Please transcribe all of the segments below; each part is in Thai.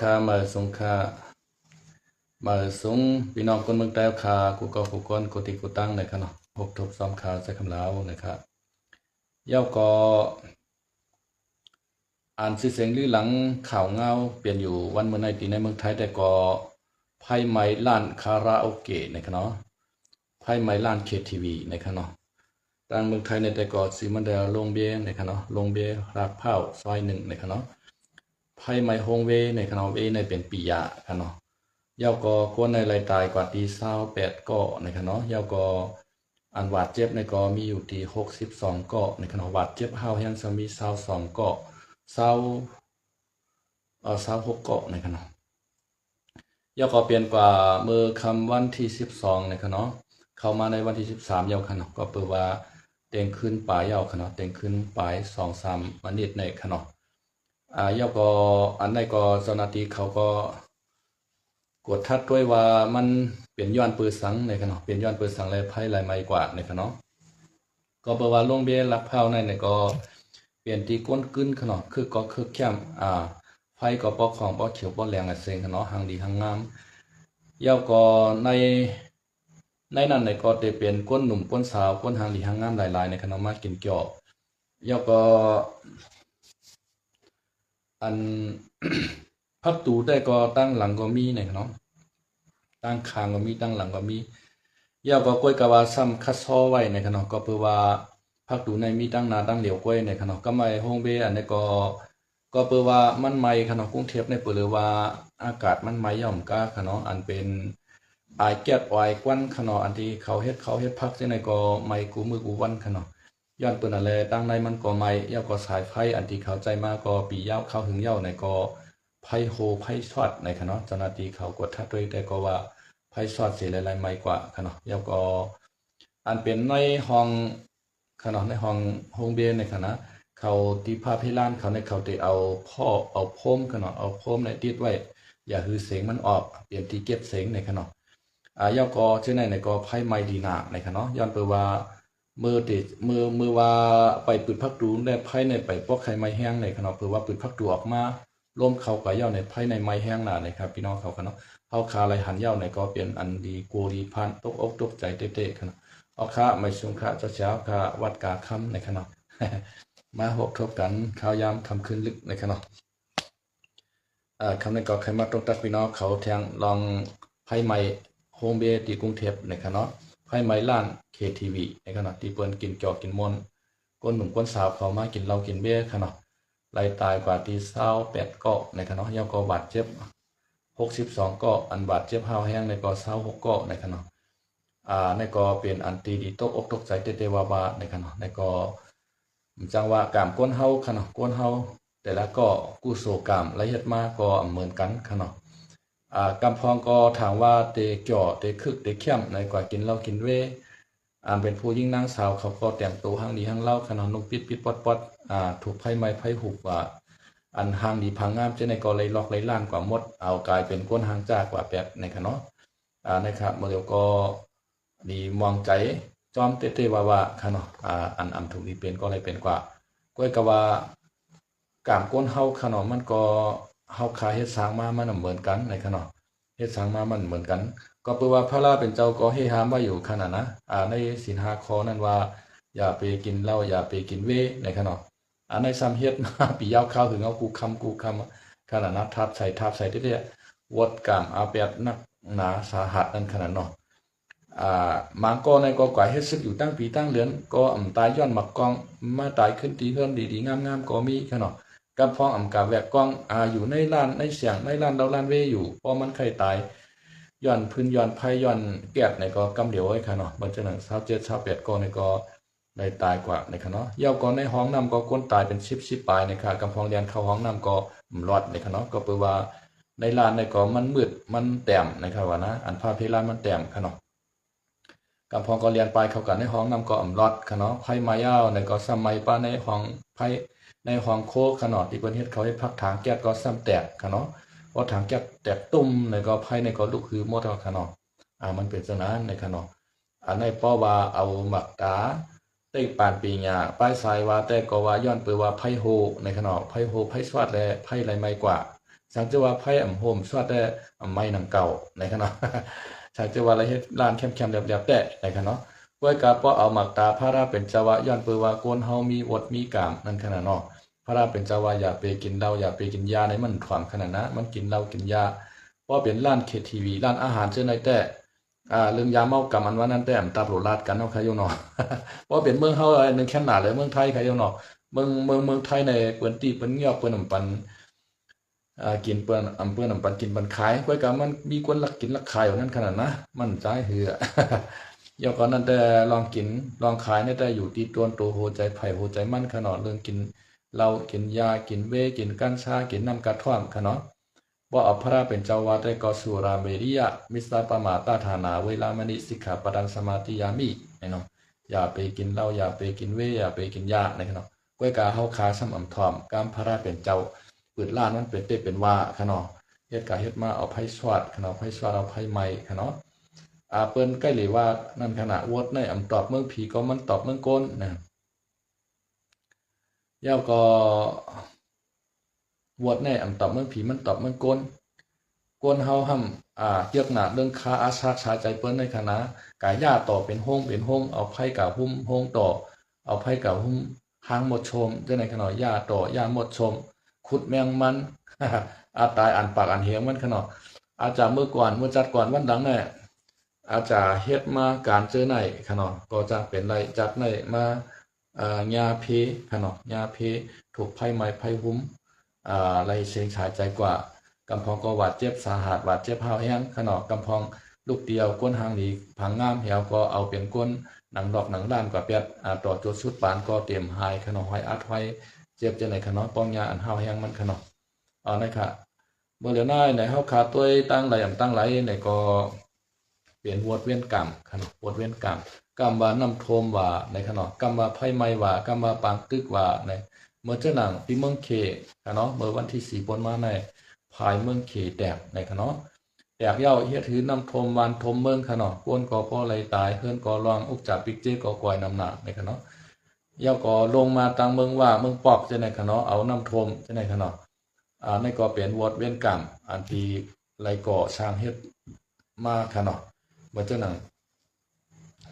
ค่ามาสงค่ามาสงพี่น้องคนเมืองใต้ค่ากูก็กูก้นกูติกูตั้งนะครับเนาะพบทบซ้อมข่าวใช้คำลาวนะครับเย้าก็อ่านชื่อเสียงลือหลังข่าวเงาเปลี่ยนอยู่วันเมื่อในตีในเมืองไทยแต่ก็ไพ่ไม้ล้านคาราโอเกะนะครับเนาะไพ่ไม้ล้านเคทีวีนะครับเนาะต่างเมืองไทยในแต่ก็สีมันเดลลงเบียนะครับเนาะลงเบียราดเผาซอยหนึ่งนะครับเนาะไพ่ไม้ฮงเวนะครับเนาะเวในเป็นปียะครับเนาะเย้าก็คนในรายตายกว่าตี28ก็นะครับเนาะเย้าก็อันบาดเจ็บในก็มีอยู่ที่62ก็นะครับเนาะบาดเจ็บห้าวแห้งจะมี22ก็26เกาะนะครับเนาะยาก็เปลี่ยนกว่าเมื่อคำวันที่12นะครับเนาะเข้ามาในวันที่13ยาวค่ะเนาะก็เปิดว่าเต็งขึ้นปลายยาวค่ะเนาะเต็งขึ้นปลาย2-3วันนิดในค่ะเนาะยาก็อันในก็เจ้าหน้าที่เขาก็กดทัดด้วยว่ามันเปลี่ยนย้อนปืนสังในค่ะเนาะเปลี่ยนย้อนปืนสังเลยไพ่หลายไม้กว่าในค่ะเนาะก็เปิดว่าลงเบี้ยลักเผาในก็เปลี่ยนตีก้นกึ้นค่ะเนาะคือก็คือแคมไฟก็ปอกของปอกเขียวปอกแรงเซ็งค่ะเนาะหางดีหางงามยาวก็ในนั้นในก็จะเป็นก้นหนุ่มก้นสาวก้นหางดีหางงามหลายๆในขนมมากินเกี่ยวยาวก็อัน พักตูได้ก็ตั้งหลังก็มีในขนมตั้งคางก็มีตั้งหลังก็มียาวก็กล้วยกะว่าซ้ำคัดซ้อไว้ในขนมก็เพื่อว่าพักตูในมีตั้งนาตั้งเหลียวกล้วยในขนมก็ไม่ห้องเบอันนี้ก็เปิดว่ามันไหม้ขนมกรุงเทพในเปิดเลยว่าอากาศมันไหม้ย่อมก้าขนมอันเป็นไอแก๊สไอควันขนมอันที่เขาเฮ็ดพักที่ในก็ไหม้กูมือกูวันขนมย้อนเปิดอะไรตั้งในมันก็ไหม้ย่าก็สายไฟอันที่เขาใจมาก็ปียาวเข้าถึงเย้าในก็ไฟโฮไฟช็อตในขนมเจ้าหน้าที่เขากดทัดด้วยแต่ก็ว่าไฟช็อตเสียหลายๆไหม้กว่าขนมย่าก็อันเป็นในห้องขนมในห้องเบียร์ในขณะเขาตีภาพให้ล้านเขาในเขาได้เอาโพมขนาดเอาโพมในติดไว้อย่าคือเสียงมันออกเปลี่ยนที่เก็บเสียงในขนาดย่อก็ชื่อในก็ไพ่ไม้ดีนาในขนาดย้อนไปว่ามือว่าไปปืดพักดูในไพ่ในไปปอกไข่ไม้แห้งในขนาดเพื่อว่าปืดพักดูออกมาล้มเขากับย่อในไพ่ในไม้แห้งหนานะครับพี่น้องเขาขนาดเขาคาอะไรหันย่อในก็เปลี่ยนอันดีกูดีพันตกอกตกใจเตะๆขนาดเอาค่าไม่ชุมค่าเช้าค่าวัดกาคำในขนาดมาหกทบกันข่าวยามคำคืนลึกในขณะคำในก็ใครมาตรงตักพี่น้องเขาแทงลองไพ่ไม้โฮมเบตีกรุงเทพในขณะไพ่ไม้ล้านเคทีวีในขณะที่เปิ้นกินเกี่ยวกินมนก้นหนุ่มก้นสาวเขามากินเรากินเบี้ยขณะไล่ตายกว่าที่28ก็ในขณะยาวก็บาดเจ็บ62ก็อันบาดเจ็บห้าวแห้งในก็26ก็ในขณะในก็เป็นอันตีดีตกอกตกใจเตวาบาในขณะในก็จังว่ากามก้นเฮาขนาดก้นเฮาแต่ละก็กู้โศกามละเอียดมากก็เหมือนกันขนาดกำพองก็ถามว่าเตเกี่ยวเตคึกเตเข้มในกว่ากินเหล้ากินเวเป็นผู้ยิ่งนางสาวเขาก็แต่งตัวห้างดีห้างเล่าขนาดนุ่งปิดปอดถูกไพ่ไม้ไพ่หุบว่าอันห้างดีพังงามเช่นในก็เลยล็อกเลยล่างกว่ามดเอากลายเป็นก้นห้างจากว่าแปดในขนาดนะครับโมเดลก็ดีมองใจจอมเตว่าค่ะเนาะอันถูกดีเป็นก็เลยเป็นกว่าก้อยกะว่ากามก้นเฮาค่ะเนาะมันก็เฮาคาเฮ็ดสร้างมามันเหมือนกันในค่ะเนาะเฮ็ดสร้างมามันเหมือนกันก็เปื่อว่าพระราเป็นเจ้าก็ให้ห้ามไว้อยู่ขนาดนะในศีล5ข้อนั้นว่าอย่าไปกินเหล้าอย่าไปกินเวในค่ะเนาะในซ้ำเฮ็ดมาปียาวข้าวถึงเอากูคำขนาดนะทับใส่เรื่อยๆวดกามอาแปดนักหนาสาหัสนั่นขนาดเนาะมังก็ในก็กว่าเฮ็ดซึกอยู่ตั้งปีตั้งเหลือนก็ตายย้อนหมักกองมาตายขึ้นตีเฮิรนดีๆงามๆก็มีขนาดกำพองกาแวกกองอยู่ในล้านในเสียงในล้านเราล้านเวอยู่พอมันใครตายย้อนพื้นย้อนไผย้อนแก๊สในก็กำเดียวไว้ค่ะเนาะมันจะนั้น27 28ก็ในก็ได้ตายกว่าในค่ะเนาะยาวก็ในห้องน้ำก็คนตายเป็น10ปลายในค่ะกำพองเรียนเข้าห้องน้ำก็รอดในค่ะเนาะก็แปลว่าในล้านในก็มันมืดมันแต้มนะครับว่านะอันภาพที่ล้านมันแต้มค่ะเนาะกำพองก็เรียนไปเขากันในห้องนำก็รอดค่ะเนาะไพ่มายาวในก็ซ้ำไม้ป้าในห้องไพ่ในห้องโคขนาดที่เพิ่นเฮ็ดเขาให้พักถางแก๊สก็ซ้ำแตกค่ะเนาะพอถางแก๊สแตกตุ่มในก็ไพ่ในก็ลุกคือหมดค่ะเนาะมันเป็นจังนั้นในค่ะเนาะในป้อว่าเอาหมักตาได้ปานปีหญ้าป้ายสายว่าแต่ก็ว่าย้อนไปว่าไพ่โฮในค่ะเนาะไพ่โฮไพ่สวัสดและไพ่ไรไม่กว่า สังเจว่าไพ่อ่ำโฮมสวัสดได้อ่ำไม้หนังเก่าในขณะสังเจว่าอะไรเฮ็ดลานเข้มๆแหลบๆแต่ในขณะก้วยกาป้อเอาหมักตาพระราเป็นจาวะย้อนเปือว่าโกนเฮามีอดมีกามนั่นขนาดเนาะพระราเป็นจาวะอย่าไปกินเหล้าอย่าไปกินยาในมันถวามขนาดนะมันกินเหล้ากินยาเพราะเป็นร้านเคทีวีร้านอาหารเช่นในแต่เรื่องยาเมากรรมอันว่านั้นแต่ตาโปรลาดกันเนาะใครอยู่เนาะเพราะเป็นเมืองเฮาอันนึงแค่หนาเลยเมืองไทยใครอยู่เนาะเมืองไทยในเปิ้นตีเปิ้นเงียบเปิ้นปันกินเปิ้นเปิ้นปันกินปันขายก้อยกะมันมีคนลักกินลักขายอยู่นั่นขนาดนะมันใจเหือยาก่อนนั้นแต่ลองกินลองขายเนี่ยแต่อยู่ที่ตัวโหใจไผ่โหใจมั่นขนาดเรื่องกินเหล้ากินยากินเวกินกัญชากินน้ำกระท่อมขนาดว่าอภราเป็นเจ้าวาดได้ก็สุราเมริยะมิสตาปมาตาฐานาเวลามณิสิกขาปดังสมาธิยามิเนาะอย่าไปกินเหล้าอย่าไปกินเวอย่าไปกินยาในขนาดก้อยกาเฮาคาซ้ำอ่ำทอมกามพระเป็นเจ้าปืดล้านมันเป็นเตเป็นว่าขนาดเฮ็ดกาเฮ็ดมาเอาไผ่สวัสดขนาดไผ่สวัสดเอาไผ่ใหม่ขนาดเปิ้นใกล้หรือว่านั่นขณะวดในตอบเมืองผีก็มันตอบเมืองโกนนะย่าก็วดในตอบเมืองผีมันตอบเมืองโกนเฮาห่ำเกี่ยวหนาเรื่องค้าอาชาชาใจเปิ้นในคณะกายญาต่อเป็นห้องเอาไผ่กะหุ้มห้องต่อเอาไผ่กะหุ้มหางหมดชมจะในขณะญาต่อญาหมดชมขุดแมงมันตายอันปากอันเหียงมันขณะอาจารย์เมื่อก่อนเมื่อจัดก่อนวันหลังเนี่ยอาจารย์เฮ็ดมาการเจอไหนขนาดก็จะเป็นไรจัดไหนมาญาเพขนาดญาเพถูกไผ่ไม้ไผ่หุ้มไรเสียงฉายใจกว่ากำพองก็หวาดเจ็บสาหัสหวาดเจ็บเฮาแห้งขนาดกำพองลูกเดียวก้นหางหนีผังงามเหี่ยวก็เอาเป็นก้นหนังดอกหนังด้านกว่าเปียดต่อจุดสุดปานก็เตรียมหายขนาดห้อยอัดไว้เจ็บจะไหนขนาดป้องยาอันเฮาแห้งมันขนาดนะครับเมื่อเหลือน้อยในเฮาขาดตัวตั้งไหลตั้งไหลในก็เปลี่ยนวดเวียนกรรมขนาดวดเวียนกรรมกรรมว่าน้ำโทมว่าในขนาดกรรมว่าไพ่ไม้ว่ากรรมว่าปางตึกว่าในเมื่อเจ้าหนังปีเมืองเคขนาดเมื่อวันที่4ปนมาในภายเมืองเขแตกในขนาดแตกเย้าเฮ็ดถือน้ำทมวานทมเมืองขนาดก้นก่อป้อไหลตายเฮือนก่อรองอุกจับปิกเจก่อกวยน้ำหนักในขนาดเย้าก่อลงมาตังเมืองว่าเมืองปอกจะในขนาดเอาน้ำทมจะในขนาดในก่อเปลี่ยนวดเวียนกรรมอันที่ไหลก่อช้างเฮ็ดมาขนาดเมื่อเจ้าหนัง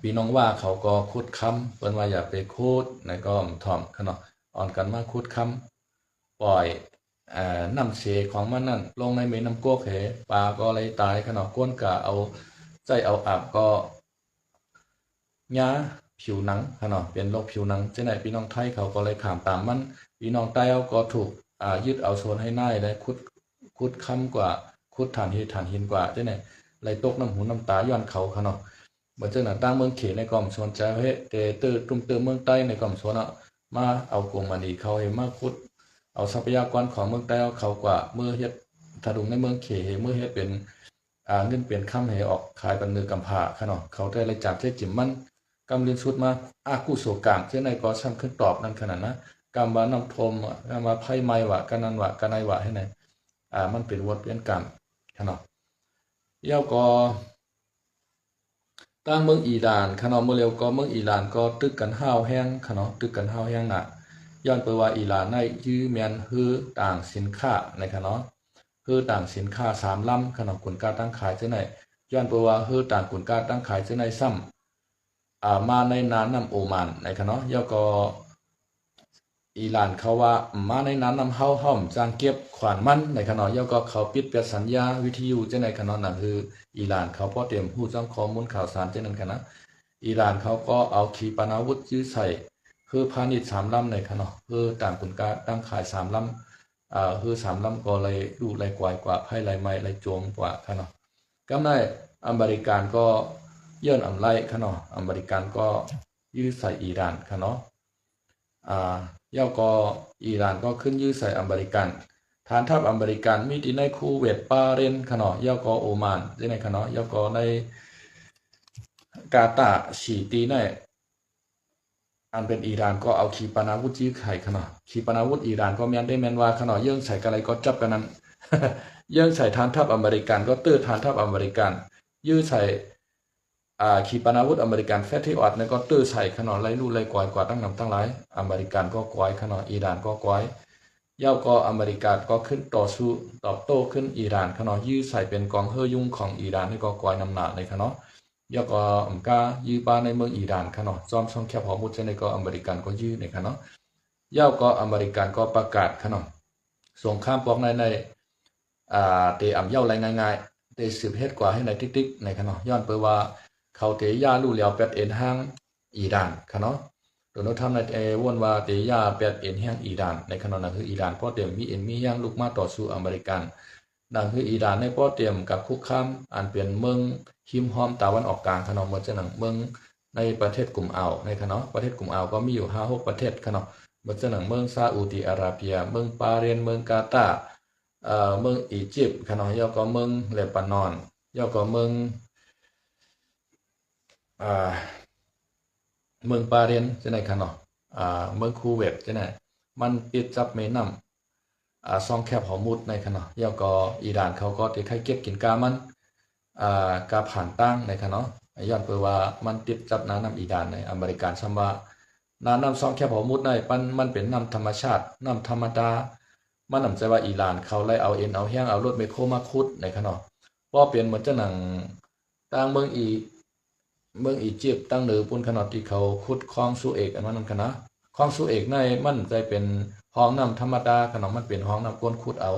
พี่น้องว่าเขาก็คุดค้ำเปิ้นว่าอย่าไปคุดในก็ถ่อมขนาดอ่อนกันมาคุดค้ำปล่อยน้ำเสของมันนั่นลงในเมน้ำโกกเหปลาก็เลยตายขนาดก้นกะเอาใจเอาอาบก็หญ้าผิวหนังขนาดเป็นโรคผิวหนังเจ้าไหนพี่น้องไทยเขาก็เลยขามตามมันพี่น้องใต้เอาก็ถูกยึดเอาโซนให้น่ายเลยคุดค้ำกว่าคุดฐานหินกว่าเจ้าไหนเลยตกน้ำหูน้ำตาย้อนเขาขนาดเหมือนเจ้าหน้าตั้งเมืองเขในกล่อมโซนใจเฮ้เตตุ้มเติมเมืองใต้ในกล่อมโซนมาเอากงมันอีเขาให้มาคุดเอาทรัพยากรของเมืองใต้เขากว่าเมื่อเฮ็ดถดุงในเมืองเขเมื่อเฮ็ดเป็นเงินเปลี่ยนค่ำให้ออกขายปันเนือกำผาขนาดเขาได้เลยจากเจ้จิ๋มมันกำเรียนชุดมากู้โศกามเจ้าในก็ซ้ำขึ้นตอบนั่นขนาดนะกำว่าน้ำทมกำว่าไพ่ไม้ว่ากันนันว่ากันไนว่าให้ไหนมันเป็นวัดเปลี่ยนกรรมขนาดเย้าก็ตั้งเมืองอิหร่านขนาดเมื่อเร็วก็เมืองอิหร่านก็ตึกกันห้าวแห้งขนาดตึกกันห้าวแห้งน่ะย้อนไปว่าอิหร่านในยื้อแมนฮือต่างสินค้าในขนาดฮือต่างสินค้า3ลำขนาดกุนกาตั้งขายเจ้าไหนย้อนไปว่าฮือต่างกุนกาตั้งขายเจ้าไหนซ้ำมาในน้ำโอมานในขนาดย่อก็อิหร่านเขาว่ามาในน้ำเฮาห่อมจางเก็บขวานมันในขนาดย่อก็เขาปิดเปียสัญญาวิทยุเจ้าไหนขนาดนั้นคืออิหร่านเขาพอเตรียมผู้จ้างข้อมูลข่าวสารเจ้านั้นขนาดอิหร่านเขาก็เอาขีปนาวุธยื้อใส่คือพาณิชย์3ลำในขนาดคือต่างกุนกาตั้งขาย3ลำคือ3ลำก็เลยดูไรกว่าไพ่ไรไม้ไรโจมกว่าขนาดก็ได้อเมริกันก็เยื่นไรขนาดอเมริกันก็ยื้อใส่อิหร่านขนาดเย้าก็อิหร่านก็ขึ้นยื้อใส่อเมริกันฐานทัพอเมริกันมีที่ในคูเวตปาเรนขนาดเย้าก็โอมานที่ในขนาดเย้าก็ในกาตาร์ฉีตีในอันเป็นอิหร่านก็เอาขีปนาวุธยื้อไข่ขนาดขีปนาวุธอิหร่านก็แม่นได้แม่นว่าขนาดเยื่อใส่กันอะไรก็จับกันนั้น เยื่อใส่ฐานทัพอเมริกันก็ตื้อฐานทัพอเมริกันยื้อใส่ขีปนาวุธอเมริกันแฟที่ออดเนี่ยก็ตื้อใส่ขนาดไรลู่ไรกวายกว่าตั้งนำตั้งหลายอเมริกันก็กวายขนาดอิหร่านก็กวาย ย่าก็อเมริกาก็ขึ้นต่อสู้ตอบโต้ขึ้นอิหร่านขณะยื้อใส่เป็นกองเฮยุ่งของอิหร่านนี่ก็กอยนำหนาในขณะย่าก็กายื้อบ้านในเมืองอิหร่านขณะจอมช่องแคบหอมุดในก็อเมริกันก็ยื้อในขณะย่าก็อเมริกันก็ประกาศขณะสงครามปอกในเตะอ่ำเย่าไรง่ายๆเตะสืบเฮ็ดกว่าให้ในติ๊กๆในขณะย้อนเปิดว่าเขาเตะย่าลู่เหลียวเป็ดเอ็นห้างอิหร่านขณะโดนทำในวนว่าเตยาเป็ดเอ็นแห่งอิหร่านในขณะนั้นคืออิหร่านป้อเตรียมมีเอ็นมีแห่งลุกมาต่อสู้อเมริกันนั่นคืออิหร่านในป้อเตรียมกับคุกคามอันเปลี่ยนเมืองหิมหอมตะวันออกกลางขณะเมื่อจะหนังเมืองในประเทศกลุ่มอ่าวในขณะประเทศกลุ่มอ่าวก็มีอยู่5-6ประเทศขณะเมื่อจะหนังเมืองซาอุดิอาระเบียเมืองบาห์เรนเมืองกาตาร์เมืองอียิปต์ขณะย่อก็เมืองเลบานอนย่อก็เมืองบาห์เรนจะไหนขณะเมืองคูเวตจะไหนมันติดจับเมน้ำซองแคบหอมุดในขณะย่อก็อิหร่านเขาก็ติดให้เก็บกินกามันกาผ่านตั้งในขณะย้อนเพื่อว่ามันติดจับน้ำอิหร่านในอเมริกันซัมว่าน้ำซองแคบหอมุดในมันเป็นน้ำธรรมชาติน้ำธรรมดามันนำใจว่าอิหร่านเขาไล่เอาเอ็นเอาแห้งเอารถไมโครมาขุดในขณะเพราะเปลี่ยนเหมือนจะหนังต่างเมืองอียิปต์ตั้งหรือปุ่นขนาดที่เขาขุดคลองสุเอกอันนั้นคณะคลองสุเอกในมันใจเป็นห้องน้ำธรรมดาขนาดมันเป็นห้องน้ำก้นขุดเอา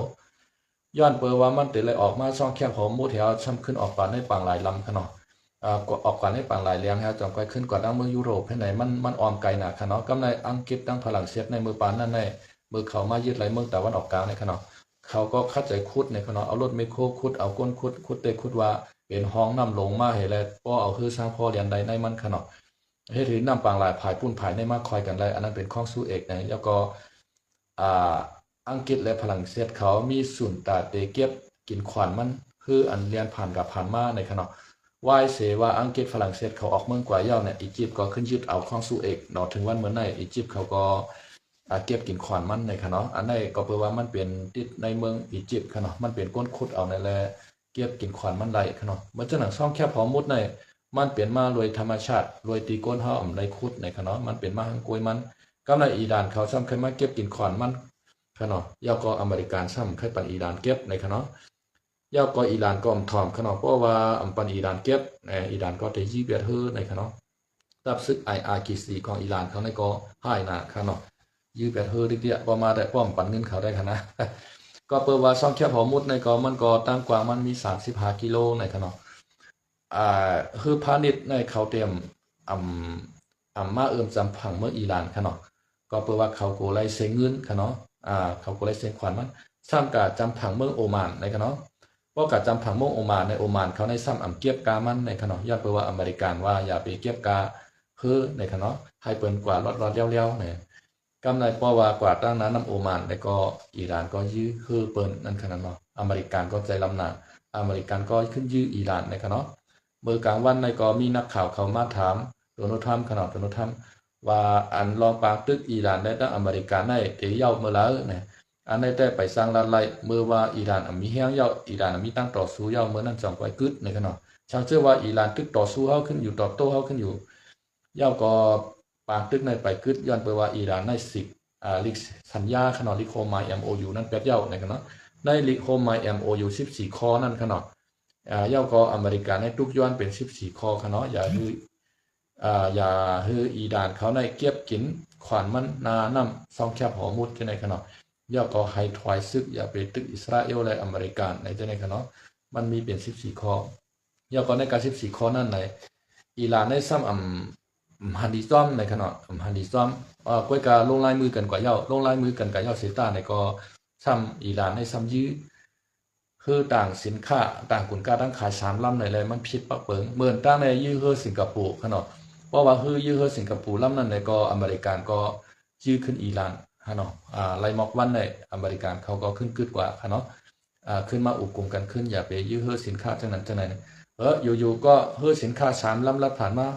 ย้อนเปิดว่ามันติดเลยออกมาช่องแคบของมูแถวช้ำขึ้นออกก่อนในปางหลายลำขนาดออกก่อนในปางหลายเลี้ยงฮะจอมก้อยขึ้นก่อนตั้งเมืองยุโรปให้ไหนมันออมไกลหนักขนาดกำในอังกฤษตั้งฝรั่งเศสในมือปานนั่นในมือเขามายึดไหลเมืองแต่วันออกกลางในขนาดเขาก็คัดใจขุดในขนาดเอารถไมโครขุดเอาก้นขุดเตะขุดว่าเป็นห้องน้ำลงมาเห็นแล้วก็เอาคือสร้างพ่อเรียนใดในมันขนาดเฮ็ดถือน้ำปางหลายผายปุ้นผายในมาคอยกันเลยอันนั้นเป็นข้องสู้เอกนะแล้วก็อังกฤษและฝรั่งเศสเขามีศูนย์ตาเตเก็บกินขวานมันคืออันเรียนผ่านกับผ่านมาในขณะวายเสว่าอังกฤษฝรั่งเศสเขาออกเมืองกว่าเย่าเนี่ยอียิปต์ก็ขึ้นยึดเอาข้องสู้เอกเนาะถึงวันเหมือนในอียิปต์เขาก็เก็บกินขวานมันในขณะอันนี้ก็แปลว่ามันเป็นติดในเมืองอียิปต์ขณะมันเป็นก้นขุดเอาในแลเก็บกินขวานมันไหลขนาดเมื่อจะหนังซ่องแคบหอมุดในมันเปลี่ยนมาโดยธรรมชาติโดยตีก้นเฮาอ่ำในคุดในขนาดมันเปลี่ยนมาหังกวยมันกำในอิหร่านเขาซ้ำเคยมาเก็บกินขวานมันขนาดยาวก็อเมริกันซ้ำเคยปันอิหร่านเก็บในขนาดยาวก็อิหร่านก็ถ่อมขนาดเพราะว่าปันอิหร่านเก็บอิหร่านก็จะยี่เบียดเฮอในขนาดตับซึกIRGCของอิหร่านเขาในก็ให้นะขนาดยี่เบียดเฮอดิเดียประมาณได้ป้อมปันเงินเขาได้ขนาดก็เปิดว่าซ่องแคบหอมุดในก็มันก็ตั้งกว่ามันมี35กิโลในขนาดคือพาณิชย์ในเขาเตรียมมาจำผังเมืองอิหร่านขนาดก็เปิดว่าเขาโกไลเซงเงินขนาดเขาโกไลเซงขวัญมันซ้ำกับจำผังเมืองโอมานในขนาดเพราะกับจำผังเมืองโอมานในโอมานเขาในซ้ำเก็บกามันในขนาดย้อนเปิดว่าอเมริกันว่าอย่าไปเก็บกาคือในขนาดให้เปิ้นกว่าลอดเลี้ยวๆเนี่ยกำไรเพราะว่ากว่าตั้งนั้นน้ำโอมานแล้วก็อิหร่านก็ยื้อคือเปิ้นนั่นขนาดเนาะอเมริกันก็ใจลำหนาอเมริกันก็ขึ้นยื้ออิหร่านในขนาดเมื่อกลางวันในก็มีนักข่าวเขามาถามโดนัลด์ทรัมป์ขนาดโดนัลด์ทรัมป์ว่าอันลองปางตึกอิหร่านได้ตั้งอเมริกันได้เที่ยวเมื่อแล้วเนี่ยอันได้ไปสร้างลัดไล่เมื่อว่าอิหร่านมีแห้งเย้าอิหร่านมีตั้งต่อสู้เย้าเมื่อนั้นจองไว้กึดในขนาดชาวเชื่อว่าอิหร่านตึกต่อสู้เฮาขึ้นอยู่ตอบโต้เฮาขึ้นอยู่เย้าก็ปางตึกในไปกึดย้อนไปว่าอิหร่านได้สิลิกสัญญาขนาดลิโคไม MOU นั่นแป๊บเย้าในขนาดในลิโคไม MOU 14ข้อนั่นขนาดเย้าก็อเมริกันในทุกย้อนเป็น14ข้อขนาดอย่าฮืออีด่านเขาในเก็บกินขวานมันนาน้ำซองแคบหอมุดในขนาดย่อก็ให้ถอยซึกอย่าไปตึกอิสราเอลและอเมริกันในขนาดมันมีเป็น14ข้อย่อก็ในการ14ข้อนั่นในอิหร่านได้ซ้ำฮันดิซอมในขนาดฮันดิซอมก้อยกาลงลายมือกันกว่าย่อลงลายมือกันกับย่อเซต้าในก็ซ้ำอิหร่านได้ซ้ำยื้อคือต่างสินค้าต่างกุนกาตั้งขาย3ลำในเลยมันผิดปักเปิงเหมือนตั้งในยื้อเฮอสิงคโปร์ขนาดเพราะว่าคือยื้อเฮอสิงคโปร์ลำนั้นในก็อเมริกันก็ยื้อขึ้นอิหร่านฮะเนาะไลมอกวันในอเมริกันเขาก็ขึ้นกึดกว่าฮะเนาะขึ้นมาอุกกลุ่มกันขึ้นอย่าไปยื้อเฮอสินค้าจังนั้นจังไหนอยู่ๆก็เฮอสินค้า3ลำลัดผ่านมา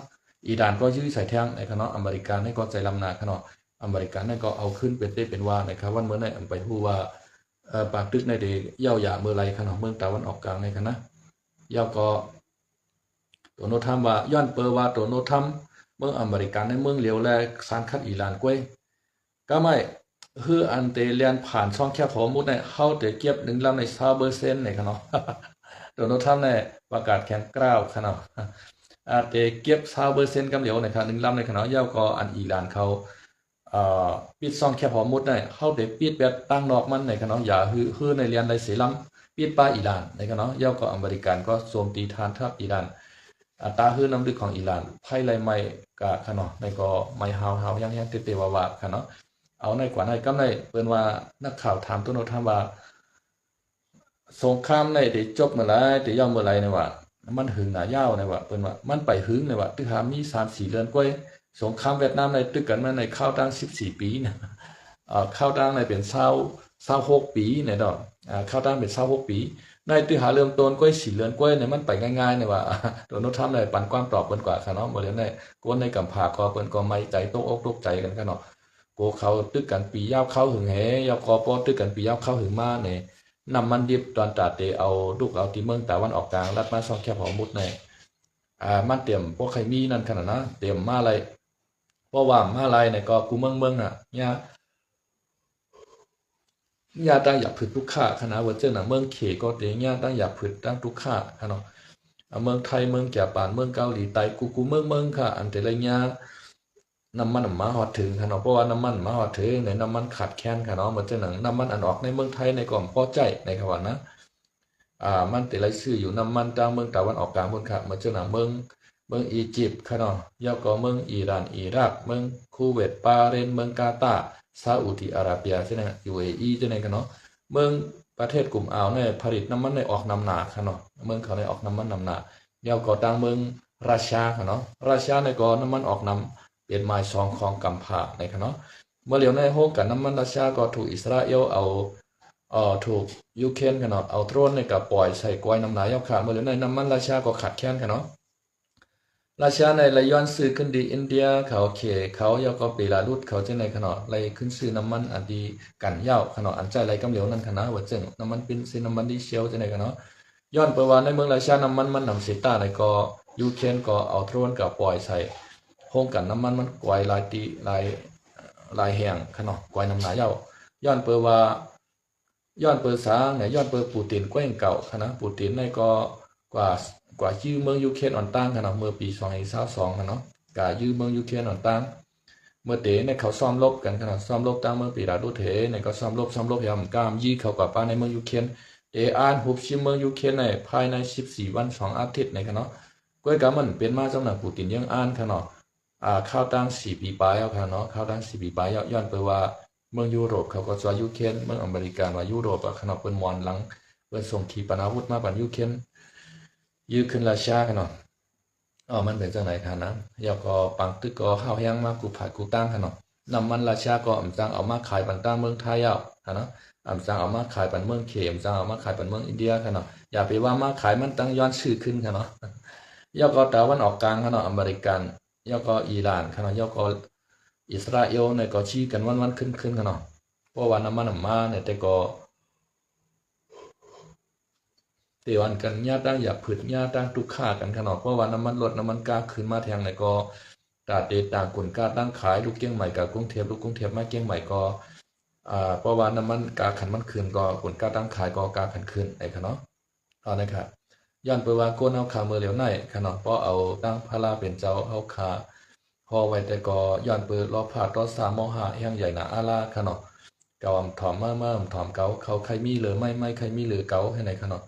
อิหร่านก็ยื้อใส่แท่งในเนาะอเมริกันให้ก็ใจลำนาฮะเนาะอเมริกันนั่นก็เอาขึ้นเป็นได้เป็นว่านะครับวันเมื่อไหร่ไปพูดว่าปากตึกในเดเย่าหยาเมื่อไรขนาดเมืองตะวันออกกลางในคณะเย่าก็ตัวโนทัมว่าย้อนเปอว่าตัวโนทัมเมืองอเมริกันในเมืองเหลียวแลสารคัดอิหร่านกวยก็ไม่ คืออันเตเลียนผ่านช่องแคบหัวมุดเนี่ยเข้าเตเก็บ1 ลำใน20%เนี่ยครับเนาะโดนทำเนี่ยประกาศแข่งกล้าวครับเนาะเตเก็บ20%กำเหลียวนะครับ1 ลำในครับเนาะเย้าก็อันอิหร่านเขาปิดช่องแคบหัวมุดเนี่ยเข้าเตปิดแบบตั้งนอกมันในครับเนาะอย่าคือในเรียนในเสลำปิดป้าอิหร่านในครับเนาะเย้าก็อเมริกันก็โจมตีฐานทัพอิหร่านตาฮื้อน้ำลึกของอิหร่านไพ่ไรไม่กะครับเนาะในก็ไม่ฮาวยังเตวาวครับเนาะเอาในกว่าในกำในเปิ้นว่านักข่าวถามตัวโน้ตถามว่าสงครามในที่จบเมื่อไรที่ย่อมเมื่อไรเนี่ยว่ามันหึงหนายาวเนี่ยว่าเปิ้นว่ามันไปหึงเนี่ยว่าตึกหามี3-4 เดือนกว่าสงครามเวียดนามในตึกกันมาในข้าวตั้ง14 ปีนะข้าวตั้งในเป็น26 ปีเนี่ยดอกข้าวตั้งเป็น26 ปีในตึกหาเริ่มต้นกว่า4 เดือนกว่าเนี่ยมันไปง่ายๆเนี่ยว่าตัวโน้ตทำในปันความตอบเปิ้นกว่าค่ะเนาะบ่เรียนได้กวนในกำผาก็เปิ้นก็ไม่ใจตกอกตกใจกันค่ะเนาะโกเขาตึกกันปียาวเข้าหึงแหยาวกอปอตึกกันปียาวเข้าหึงมาเนี่ยนำมันดิบตอนตาเตเอาลูกเอาที่เมืองตะวันออกกลางรัดมาซอกแคบหอมุดเนี่ยมันเตรียมพวกใครมีนั่นขนาดนะเตรียมมาอะไรเพราะว่ามาอะไรเนี่ยก็กูเมืองอ่ะเนี่ยตั้งอยากผึดทุกข้าขนาดว่าเจ้าหน่ะเมืองเขก็เตเนี่ยตั้งอยากผึดตั้งทุกข้าขนาดเมืองไทยเมืองแก่ป่านเมืองเกาหลีใต้กูเมืองค่ะอันแต่ละเนี่ยน้ำมันมาหอดถึงค่ะเนาะเพราะว่าน้ำมันมาหอดถึงในน้ำมันขาดแคลนค่ะเนาะเหมือนเจ้าหนังน้ำมันอันออกในเมืองไทยในก่อนพอใจในขวานะมันแต่ละชื่ออยู่น้ำมันตามเมืองตะวันออกกลางบนค่ะเหมือนเจ้าหนังเมืองอียิปต์ค่ะเนาะย่อก็เมืองอิหร่านอิรักเมืองคูเวตบาเรนเมืองกาตาร์ซาอุดิอาระเบียใช่ไหมUAE ใช่ไหมกันเนาะเมืองประเทศกลุ่มอ่าวเนี่ยผลิตน้ำมันในออกน้ำหนาค่ะเนาะเมืองเขาในออกน้ำมันน้ำหนาย่อก็ต่างเมืองราชาค่ะเนาะราชาในก็น้ำมันออกน้ำเป็นไม้ซองของกัมพาในครับเนาะเมื่อเหลียวในโฮกันน้ำมันราชาก็ถูกอิสราเอลเอาถูกยูเครนกันเนาะเอาโดรนในกับปล่อยใส่กวยน้ำหนายาขาดเมื่อเหลียวในน้ำมันราชาก็ขาดแคลนกันเนาะราชาในระยอนซื้อขึ้นดีอินเดียเขาเขเขายาก็เบลารุสเขาจะในขนาดไรขึ้นซื้อน้ำมันอันดีกันเย้าขนาดอันใจไรกำเหลียวนั่นขนาดว่าเจิงน้ำมันเป็นซื้อน้ำมันดีเชียวจะในกันเนาะย้อนไปว่าในเมืองราชาน้ำมันนำเสียตาในก็ยูเครนก็เอาโดรนกับปล่อยใส่โฮงกันน้ำมันกวยลายแห้งขนาดกวยน้ำหนาเย้าย้อนเปว่าย้อนเปสางเนี่ยย้อนเปปูตินแกว้งเก่าขนาดปูตินในก็กว่ายื้อเมืองยูเครนอ่อนตั้งขนาดเมื่อปี2022ขนาดกายื้อเมืองยูเครนอ่อนตั้งเมื่อเต๋ในเขาซ้อมรบกันขนาดซ้อมรบตั้งเมื่อปีดาดูเถในก็ซ้อมรบยามกล้ามยี่เขากับป้าในเมืองยูเครนอ่านหุบชิมเมืองยูเครนในภายใน14 วัน2 อาทิตย์ในขนาดก้อยกามันเป็นมาจำหนักปูตินยังอ่านขนาดข้าวตั้ง4 ปีปลายเอาค่ะเนาะข้าวตั้ง4 ปีปลายย้อนไปว่าเมืองยุโรปเขาก็จะยูเครนเมืองอเมริกันว่ายุโรปขนาดเป็นมอนหลังเป็นส่งขีปนาวุธมาปันยูเครนยื้อขึ้นราชาขนาดมันเป็นจังไหนค่ะนะยาก็ปังตึกก็ข้าวแห้งมากกูผัดกูตั้งขนาดน้ำมันราชาก็จังเอามาขายปันตั้งเมืองไทยเอาค่ะเนาะจังเอามาขายปันเมืองเขมจังเอามาขายปันเมืองอินเดียขนาดอย่าไปว่ามาขายมันตั้งย้อนชื่อขึ้นค่ะเนาะยาก็ตะวันออกกลางขนาดอเมริกันยาก็อิหร่านขนาดยาก็อิสราเอลเนี่ยก็ชี้กันวันขึ้นขนาดเพราะว่าน้ำมันมาเนี่ยแต่ก็เตีวันกันญาตั้งอยากผืดญาตั้งทุกข่ากันขนาดเพราะว่าน้ำมันลดน้ำมันกาขึ้นมาแทงเนี่ยก็ตาเตต่างกุนกาตั้งขายลูกเกี้ยงใหม่กับกรุงเทพลูกกรุงเทพมาเกี้ยงใหม่ก็เพราะว่าน้ำมันกาขันมันคืนก็กุนกาตั้งขายก็กาขันคืนไอ้ขนาดเอานะครับย้อนไปว่าก้นเอาขาเมื่อเหลียวในขนาดเพราะเอาตั้งพระลาเป็นเจ้าเอาขาพอไว้แต่ก็ย้อนเปิดรอผ่าต่อ3 มหาแห่งใหญ่หนาอาลาขนาดเกาถอมมาถอมเกาเขาใครมีหรือไม่ใครมีหรือเกาให้ไหนขนาด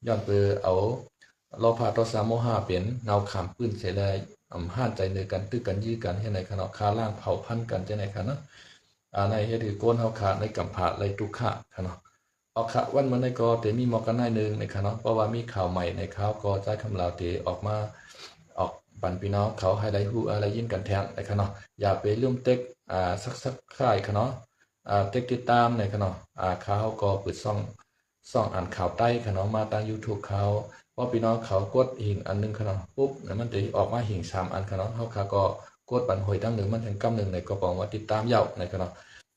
ย้อนเปิดเอารอผ่าต่อ3 มหาเป็นเงาขามปื้นเสียเลยห้านใจเนื้อกันตื้อกันยื้อกันให้ไหนขนาดคาล่างเผาพันกันจะไหนขนาดในเฮ็ดคือก้นเฮาขาในกำผาในตุขะขนาดเอาขะวันมันในก็แต่มีหมอกกันหนึ่งในขนาดเพราะว่ามีข่าวใหม่ในข่าวก็ใจคำลาวเตออกมาออกปันพี่น้องเขาให้ได้ฮู้อะไรยินกันแทงในขนาดอย่าไปลืมเต็กสักค่ายขนาดเต็กติดตามในขนาดข่าวก็เปิดซ่องอ่านข่าวใต้ขนาดมาทาง YouTube เขาว่าพี่น้องเขากดหิ่งอันนึงขนาดปุ๊บมันจะออกมาหิ่ง3 อันขนาดเฮาค่ะก็กดปันหวยตั้งหนึ่งมันถึงกำหนึ่งในก็บอกว่าติดตามยาวในขนาด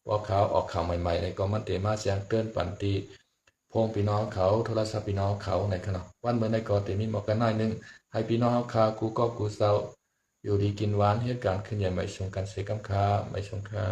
ว่าเขาออกข่าวใหม่ๆในก็มันเตมาแจ้งเตือนปันตีพงพี่น้องเขาโทรศัพท์พี่น้องเขาในขนาดวันเมื่อในก็เตมีหมอกกันหน่อยนึงให้พี่น้องเขาขากูก็กูเศร้าอยู่ดีกินหวานเหตุการณ์ขึ้นใหญ่ไม่ชงกันเสกำคาไม่ชงคา